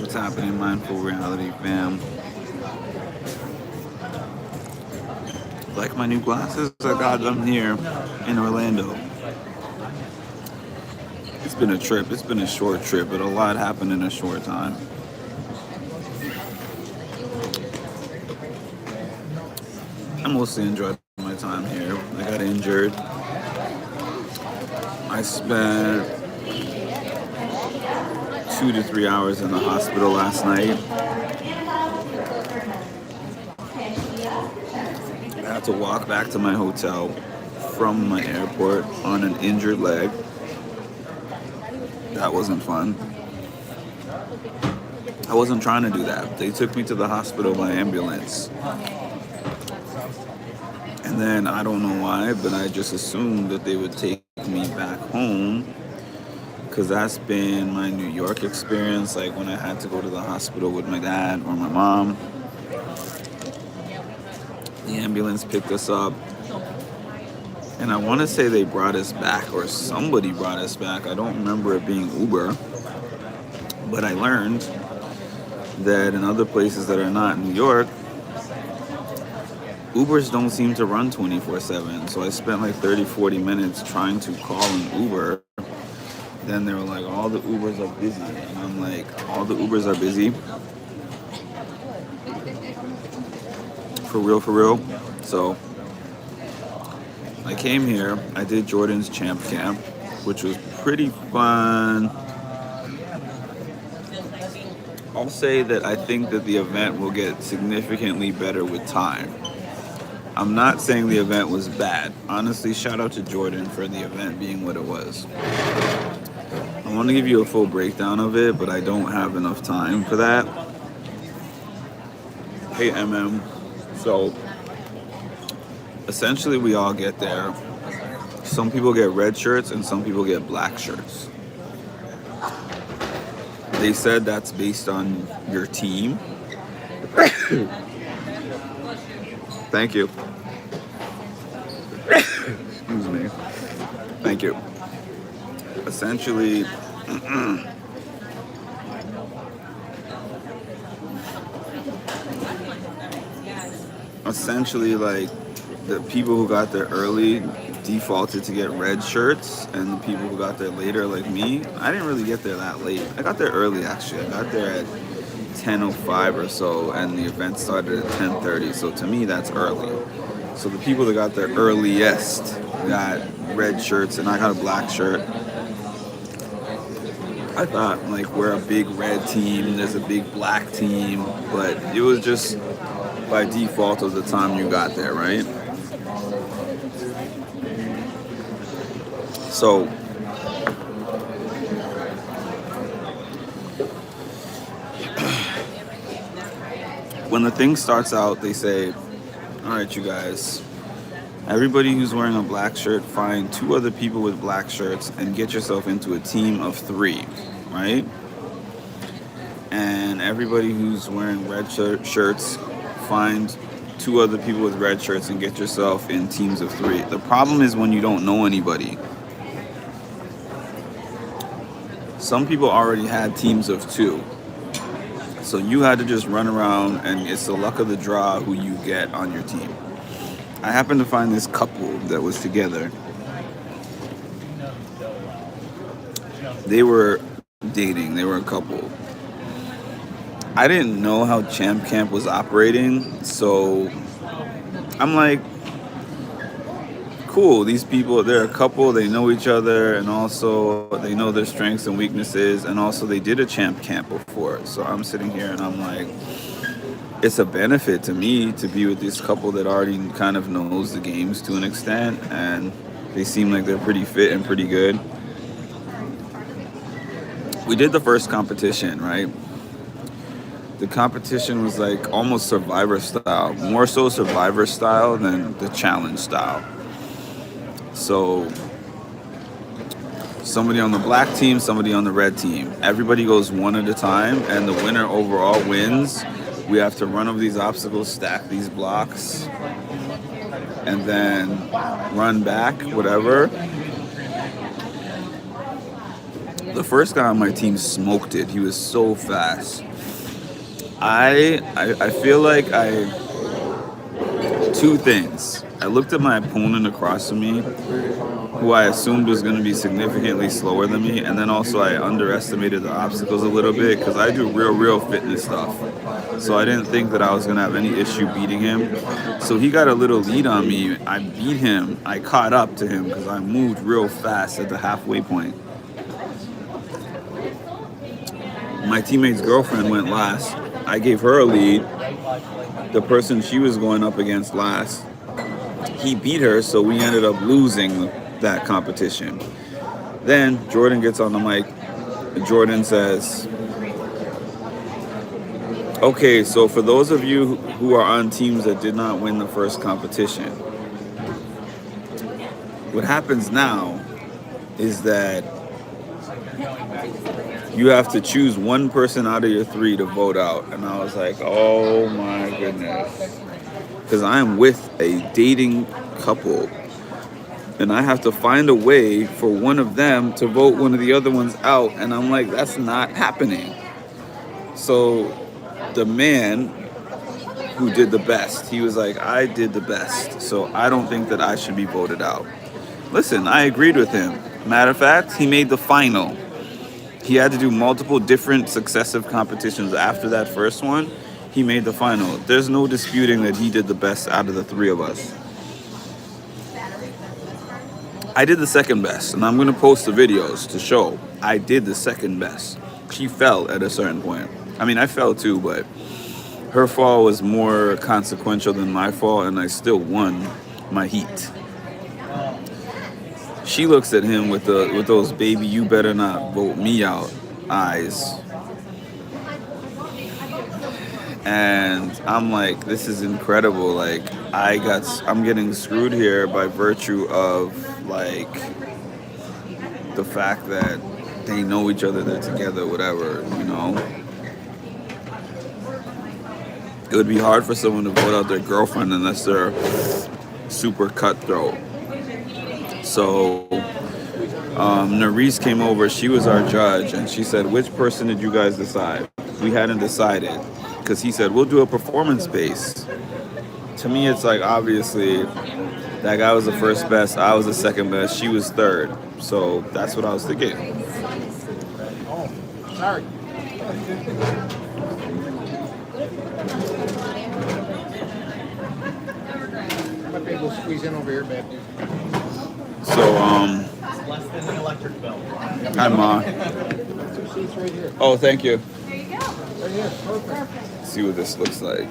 What's happening, Mindful Reality fam? Like my new glasses, I got them here in Orlando. It's been a trip. It's been a short trip, but a lot happened in a short time. I mostly enjoyed my time here. I got injured. I spent 2 to 3 hours in the hospital last night. I had to walk back to my hotel from my airport on an injured leg. That wasn't fun. I wasn't trying to do that. They took me to the hospital by ambulance. And then I don't know why, but I just assumed that they would take me back home because that's been my New York experience. Like when I had to go to the hospital with my dad or my mom, the ambulance picked us up. And I want to say they brought us back or somebody brought us back. I don't remember it being Uber. But I learned that in other places that are not New York, Ubers don't seem to run 24/7. So I spent like 30, 40 minutes trying to call an Uber. Then they were like, all the Ubers are busy. And I'm like, all the Ubers are busy? For real, for real? So I came here. I did Jordan's Champ Camp, which was pretty fun. I'll say that I think that the event will get significantly better with time. I'm not saying the event was bad. Honestly, shout out to Jordan for the event being what it was. I want to give you a full breakdown of it, but I don't have enough time for that. Hey, MM. So, essentially, we all get there. Some people get red shirts and some people get black shirts. They said that's based on your team. Thank you. Excuse me. Thank you. Essentially, like the people who got there early defaulted to get red shirts, and the people who got there later, like me, I didn't really get there that late. I got there early actually. I got there at 10:05 or so, and the event started at 10:30. So to me, that's early. So the people that got there earliest got red shirts, and I got a black shirt. I thought like we're a big red team, there's a big black team, but it was just by default of the time you got there, right? So when the thing starts out, they say, all right, you guys, everybody who's wearing a black shirt, find 2 other people with black shirts and get yourself into a team of 3, right? And everybody who's wearing red shirts, find 2 other people with red shirts and get yourself in teams of 3. The problem is when you don't know anybody. Some people already had teams of 2. So you had to just run around, and it's the luck of the draw who you get on your team. I happened to find this couple that was together. They were dating. They were a couple. I didn't know how Champ Camp was operating, so I'm like, cool, these people, they're a couple, they know each other, and also they know their strengths and weaknesses, and also they did a Champ Camp before. So I'm sitting here and I'm like, it's a benefit to me to be with this couple that already kind of knows the games to an extent, and they seem like they're pretty fit and pretty good. We did the first competition, right? The competition was like almost Survivor style, more so Survivor style than the challenge style. So somebody on the black team, somebody on the red team. Everybody goes one at a time, and the winner overall wins. We have to run over these obstacles, stack these blocks, and then run back, whatever. The first guy on my team smoked it. He was so fast. I feel like two things. I looked at my opponent across from me, who I assumed was going to be significantly slower than me, and then also I underestimated the obstacles a little bit because I do real fitness stuff. So I didn't think that I was going to have any issue beating him. So he got a little lead on me. I beat him. I caught up to him because I moved real fast at the halfway point. My teammate's girlfriend went last. I gave her a lead. The person she was going up against last, he beat her, so we ended up losing that competition. Then Jordan gets on the mic. Jordan says, okay, so for those of you who are on teams that did not win the first competition, what happens now is that you have to choose one person out of your three to vote out. And I was like, oh my goodness. Because I am with a dating couple. And I have to find a way for one of them to vote one of the other ones out. And I'm like, that's not happening. So the man who did the best, he was like, I did the best. So I don't think that I should be voted out. Listen, I agreed with him. Matter of fact, he made the final. He had to do multiple different successive competitions after that first one. He made the final. There's no disputing that he did the best out of the three of us. I did the second best, and I'm going to post the videos to show I did the second best. She fell at a certain point. I mean, I fell too, but her fall was more consequential than my fall, and I still won my heat. She looks at him with those baby, you better not vote me out eyes. And I'm like, this is incredible. Like, I'm getting screwed here by virtue of like the fact that they know each other, they're together, whatever, you know. It would be hard for someone to vote out their girlfriend unless they're super cutthroat. So Nerese came over, she was our judge, and she said, which person did you guys decide? We hadn't decided, because he said, we'll do a performance base. To me, it's like, obviously, that guy was the first best, I was the second best, she was third. So that's what I was thinking. Oh, sorry. I might be able to squeeze in over here, babe. So, Less than the electric bill. hi, Ma. 2 seats right here. Oh, thank you. There you go. Right here, perfect. Let's see what this looks like.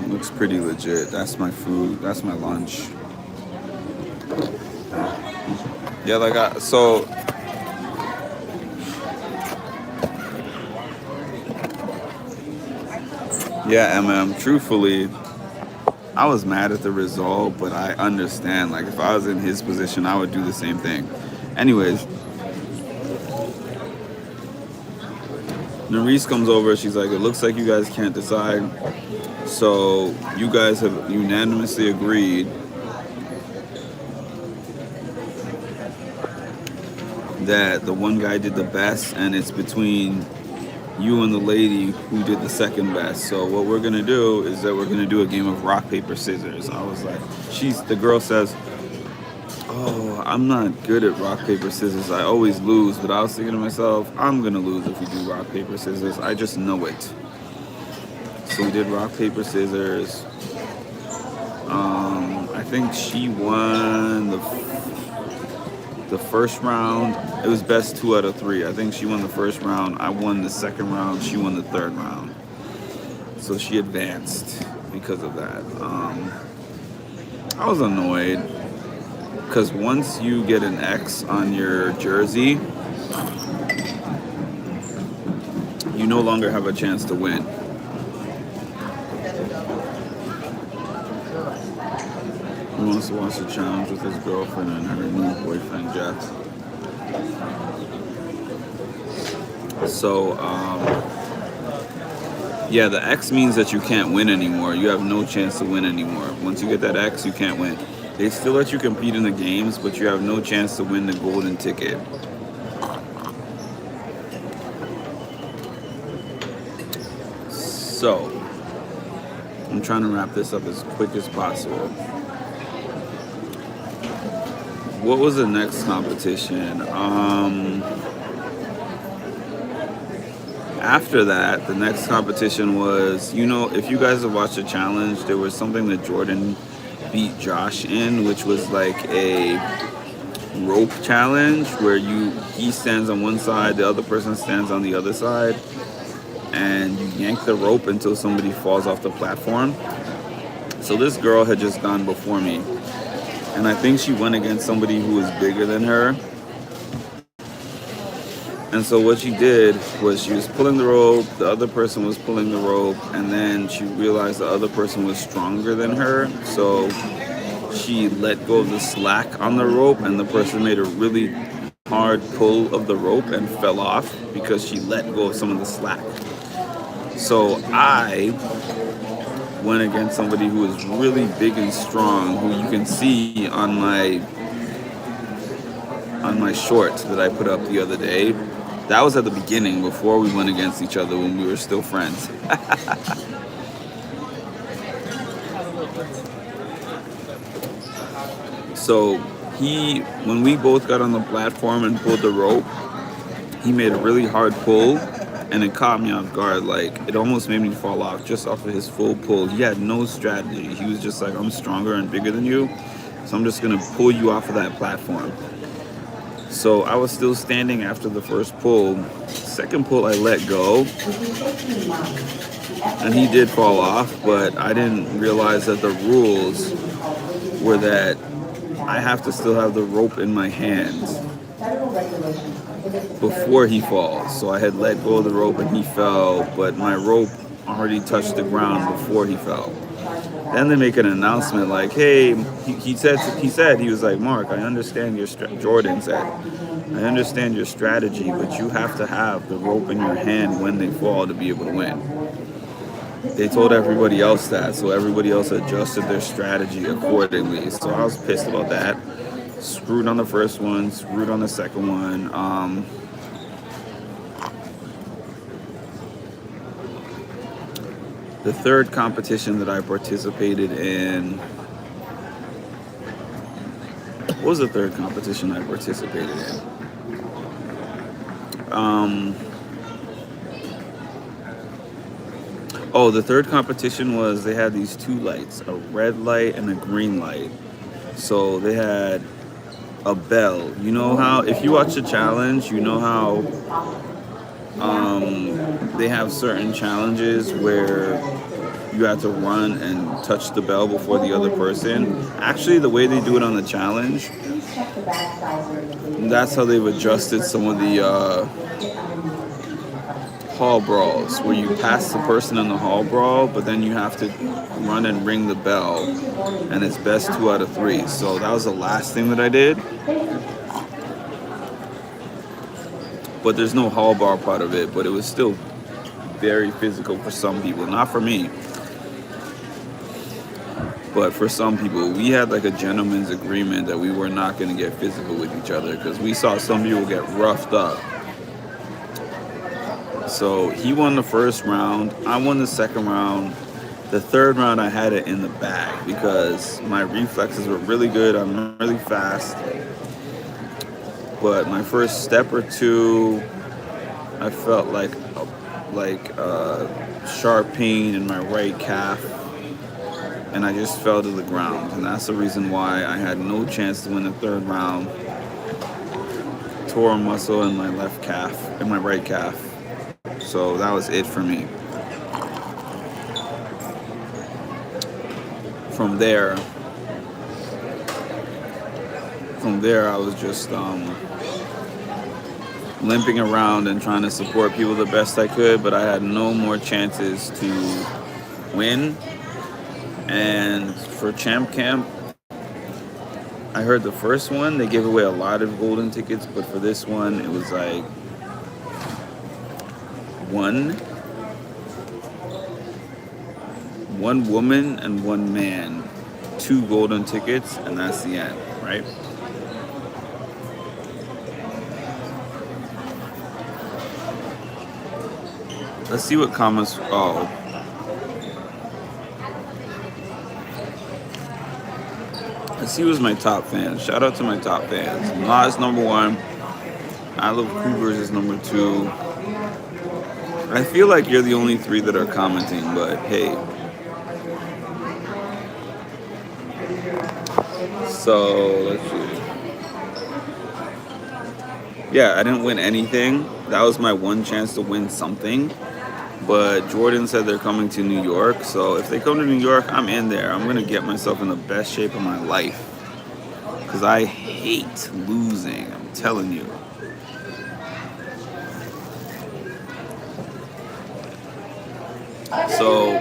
Looks pretty legit. That's my food. That's my lunch. Yeah, so yeah, MM, truthfully, I was mad at the result, but I understand. Like, if I was in his position, I would do the same thing. Anyways, Nerese comes over. She's like, it looks like you guys can't decide. So you guys have unanimously agreed that the one guy did the best, and it's between you and the lady who did the second best. So what we're gonna do is that we're gonna do a game of rock, paper, scissors. I was like, the girl says, oh, I'm not good at rock, paper, scissors. I always lose. But I was thinking to myself, I'm gonna lose if we do rock, paper, scissors. I just know it. So we did rock, paper, scissors. I think she won the first round. It was best 2 out of 3. I think she won the first round. I won the second round. She won the third round. So she advanced because of that. I was annoyed because once you get an X on your jersey, you no longer have a chance to win. He wants to watch the challenge with his girlfriend and her new boyfriend, Jeff. So, Yeah, the X means that you can't win anymore. You have no chance to win anymore. Once you get that X, you can't win. They still let you compete in the games, but you have no chance to win the golden ticket. So, I'm trying to wrap this up as quick as possible. What was the next competition? After that, the next competition was, if you guys have watched the challenge, there was something that Jordan beat Josh in, which was like a rope challenge where he stands on one side, the other person stands on the other side, and you yank the rope until somebody falls off the platform. So this girl had just gone before me, and I think she went against somebody who was bigger than her. And so what she did was she was pulling the rope, the other person was pulling the rope, and then she realized the other person was stronger than her. So she let go of the slack on the rope, and the person made a really hard pull of the rope and fell off because she let go of some of the slack. So I went against somebody who was really big and strong, who you can see on my shorts that I put up the other day. That was at the beginning, before we went against each other, when we were still friends. So when we both got on the platform and pulled the rope, he made a really hard pull, and it caught me off guard. Like, it almost made me fall off just off of his full pull. He had no strategy. He was just like, I'm stronger and bigger than you, so I'm just gonna pull you off of that platform. So I was still standing after the first pull. Second pull, I let go, and he did fall off, but I didn't realize that the rules were that I have to still have the rope in my hands before he falls. So I had let go of the rope and he fell, but my rope already touched the ground before he fell. Then they make an announcement like, hey, he said, he was like, Mark, I understand Jordan said, I understand your strategy, but you have to have the rope in your hand when they fall to be able to win. They told everybody else that, so everybody else adjusted their strategy accordingly. So I was pissed about that. Screwed on the first one, screwed on the second one. The third competition that I participated in. What was the third competition I participated in? The third competition was, they had these two lights, a red light and a green light. So they had a bell. You know how, if you watch the challenge, you know how they have certain challenges where you have to run and touch the bell before the other person. Actually, the way they do it on the challenge, that's how they've adjusted some of the hall brawls, where you pass the person in the hall brawl, but then you have to run and ring the bell, and it's best 2 out of 3. So that was the last thing that I did. But there's no hall brawl part of it, but it was still very physical for some people, not for me. But for some people, we had like a gentleman's agreement that we were not going to get physical with each other, because we saw some people get roughed up. So he won the first round, I won the second round. The third round, I had it in the bag because my reflexes were really good. I'm really fast. But my first step or two, I felt like sharp pain in my right calf, and I just fell to the ground. And that's the reason why I had no chance to win the third round. Tore a muscle in my left calf, in my right calf. So that was it for me. From there, I was just limping around and trying to support people the best I could, but I had no more chances to win. And for Champ Camp, I heard the first one, they gave away a lot of golden tickets, but for this one, it was like one. one woman and one man, 2 golden tickets, and that's the end, right? Let's see what comments. Oh. Let's see who's my top fans. Shout out to my top fans. Ma is number 1. I Love Cougars is number 2. I feel like you're the only 3 that are commenting, but hey. So, let's see. Yeah, I didn't win anything. That was my one chance to win something. But Jordan said they're coming to New York. So if they come to New York, I'm in there. I'm going to get myself in the best shape of my life. Because I hate losing. I'm telling you. So,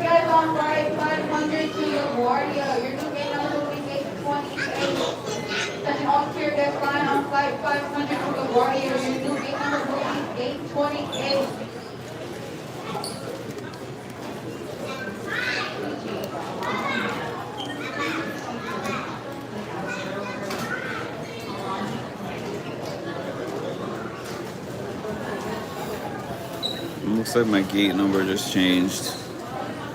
looks like my gate number just changed.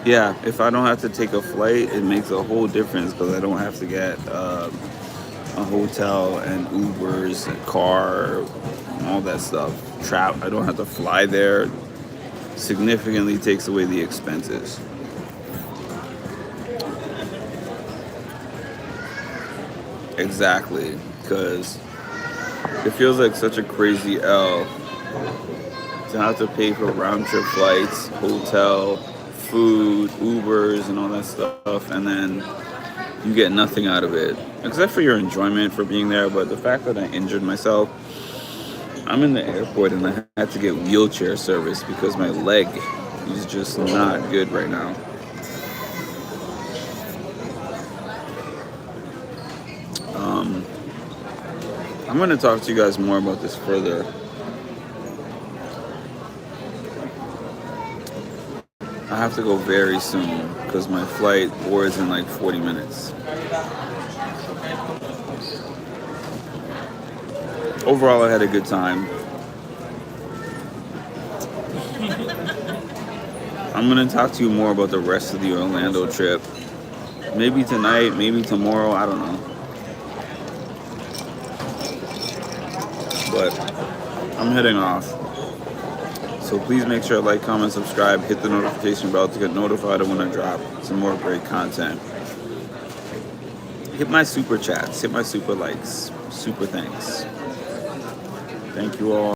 Yeah, if I don't have to take a flight, it makes a whole difference because I don't have to get a hotel and Ubers and car, and all that stuff. I don't have to fly there. Significantly takes away the expenses. Exactly, because it feels like such a crazy L to have to pay for round trip flights, hotel, food, Ubers, and all that stuff, and then you get nothing out of it, except for your enjoyment for being there. But the fact that I injured myself, I'm in the airport and I had to get wheelchair service because my leg is just not good right now. I'm going to talk to you guys more about this further. I have to go very soon because my flight boards in like 40 minutes. Overall, I had a good time. I'm going to talk to you more about the rest of the Orlando trip. Maybe tonight, maybe tomorrow, I don't know. But I'm heading off. So please make sure to like, comment, subscribe, hit the notification bell to get notified of when I drop some more great content. Hit my super chats, hit my super likes, super thanks. Thank you all.